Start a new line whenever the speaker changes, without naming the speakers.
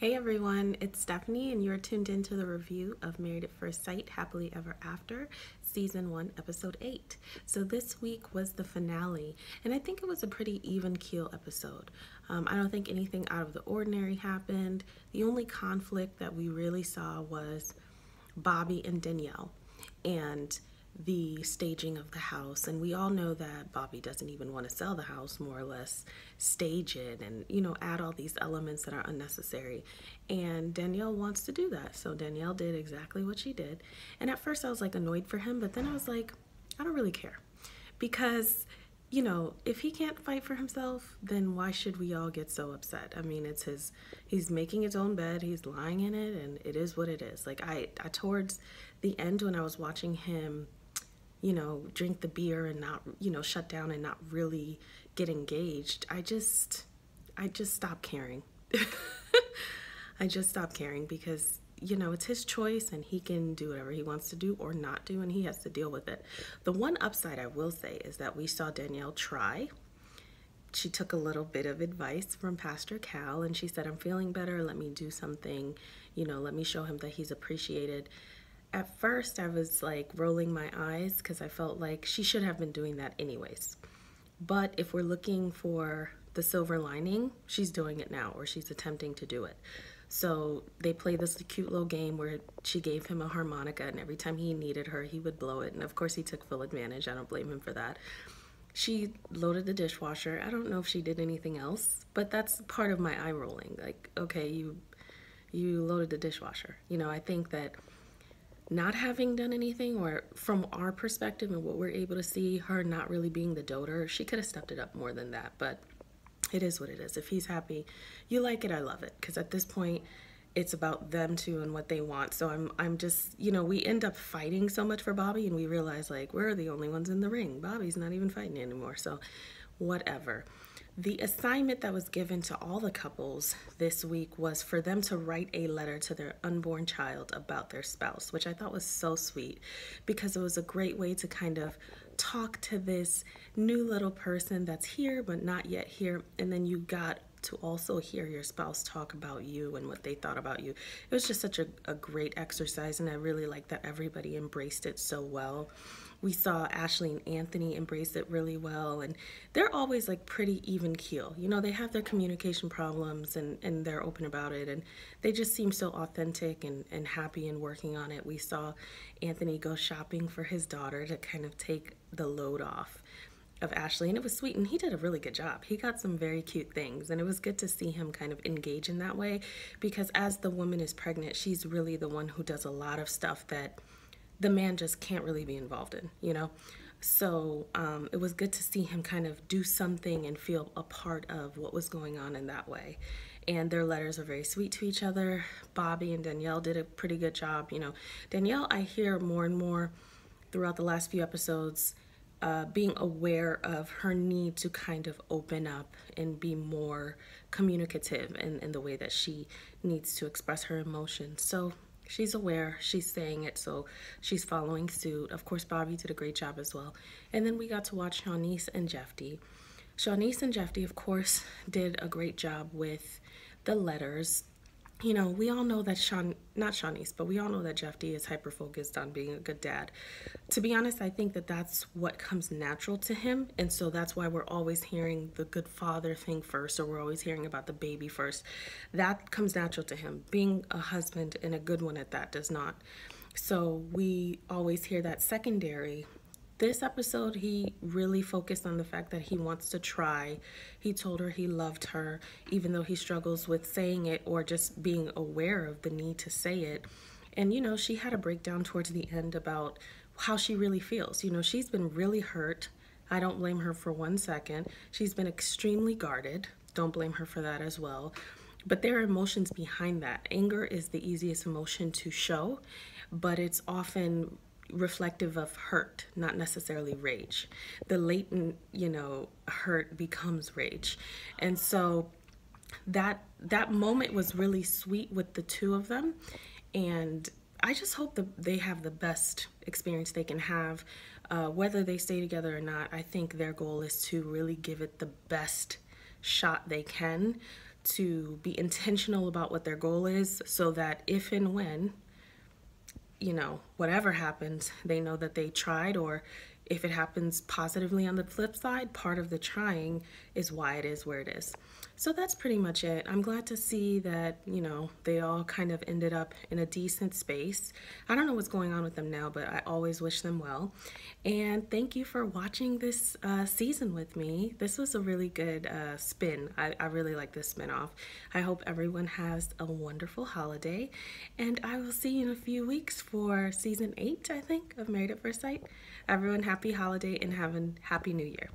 Hey everyone, it's Stephanie, and you're tuned into the review of Married at First Sight Happily Ever After, Season 1, Episode 8. So this week was the finale, and I think it was a pretty even keel episode. I don't think anything out of the ordinary happened. The only conflict that we really saw was Bobby and Danielle and the staging of the house. And we all know that Bobby doesn't even want to sell the house, more or less stage it and, add all these elements that are unnecessary. And Danielle wants to do that. So Danielle did exactly what she did. And at first I was like annoyed for him, but then I was like, I don't really care. Because if he can't fight for himself, then why should we all get so upset? I mean, he's making his own bed, he's lying in it, and it is what it is. Like, I towards the end when I was watching him, drink the beer and not, shut down and not really get engaged, I just stopped caring. I just stopped caring because it's his choice and he can do whatever he wants to do or not do, and he has to deal with it. The one upside I will say is that we saw Danielle try. She took a little bit of advice from Pastor Cal and she said, I'm feeling better. Let me do something, let me show him that he's appreciated. At first, I was like rolling my eyes because I felt like she should have been doing that anyways. But if we're looking for the silver lining, she's doing it now, or she's attempting to do it. So they played this cute little game where she gave him a harmonica, and every time he needed her, he would blow it. And of course, he took full advantage. I don't blame him for that. She loaded the dishwasher. I don't know if she did anything else, but that's part of my eye rolling. Like, okay, you loaded the dishwasher. I think that not having done anything, or from our perspective and what we're able to see, her not really being the doter, she could have stepped it up more than that. But it is what it is. If he's happy, you like it, I love it. Because at this point, it's about them two and what they want. So I'm just, we end up fighting so much for Bobby, and we realize, like, we're the only ones in the ring. Bobby's not even fighting anymore. So whatever. The assignment that was given to all the couples this week was for them to write a letter to their unborn child about their spouse, which I thought was so sweet because it was a great way to kind of talk to this new little person that's here but not yet here. And then you got to also hear your spouse talk about you and what they thought about you. It was just such a great exercise, and I really like that everybody embraced it so well. We saw Ashley and Anthony embrace it really well, and they're always like pretty even keel. They have their communication problems and they're open about it, and they just seem so authentic and happy and working on it. We saw Anthony go shopping for his daughter to kind of take the load off of Ashley, and it was sweet, and he did a really good job. He got some very cute things, and it was good to see him kind of engage in that way, because as the woman is pregnant, she's really the one who does a lot of stuff that the man just can't really be involved in, So it was good to see him kind of do something and feel a part of what was going on in that way. And their letters are very sweet to each other. Bobby and Danielle did a pretty good job. Danielle, I hear more and more throughout the last few episodes, being aware of her need to kind of open up and be more communicative in the way that she needs to express her emotions. So she's aware, she's saying it, so she's following suit. Of course, Bobby did a great job as well. And then we got to watch Shawniece and Jephte. Shawniece and Jephte, of course, did a great job with the letters. We all know that not Shawniece, but we all know that Jephte is hyper-focused on being a good dad. To be honest, I think that that's what comes natural to him, and so that's why we're always hearing the good father thing first, or we're always hearing about the baby first. That comes natural to him. Being a husband, and a good one at that, does not. So we always hear that secondary. This episode, he really focused on the fact that he wants to try. He told her he loved her, even though he struggles with saying it or just being aware of the need to say it. And, she had a breakdown towards the end about how she really feels. She's been really hurt. I don't blame her for 1 second. She's been extremely guarded. Don't blame her for that as well. But there are emotions behind that. Anger is the easiest emotion to show, but it's often reflective of hurt, not necessarily rage. The latent, hurt becomes rage. And so that moment was really sweet with the two of them. And I just hope that they have the best experience they can have, whether they stay together or not. I think their goal is to really give it the best shot they can to be intentional about what their goal is, so that if and when, whatever happens, they know that they tried, or if it happens positively on the flip side, part of the trying is why it is where it is. So that's pretty much it. I'm glad to see that, they all kind of ended up in a decent space. I don't know what's going on with them now, but I always wish them well. And thank you for watching this season with me. This was a really good spin. I really like this spin-off. I hope everyone has a wonderful holiday, and I will see you in a few weeks for season 8, I think, of Married at First Sight. Everyone, happy holiday and have a happy new year.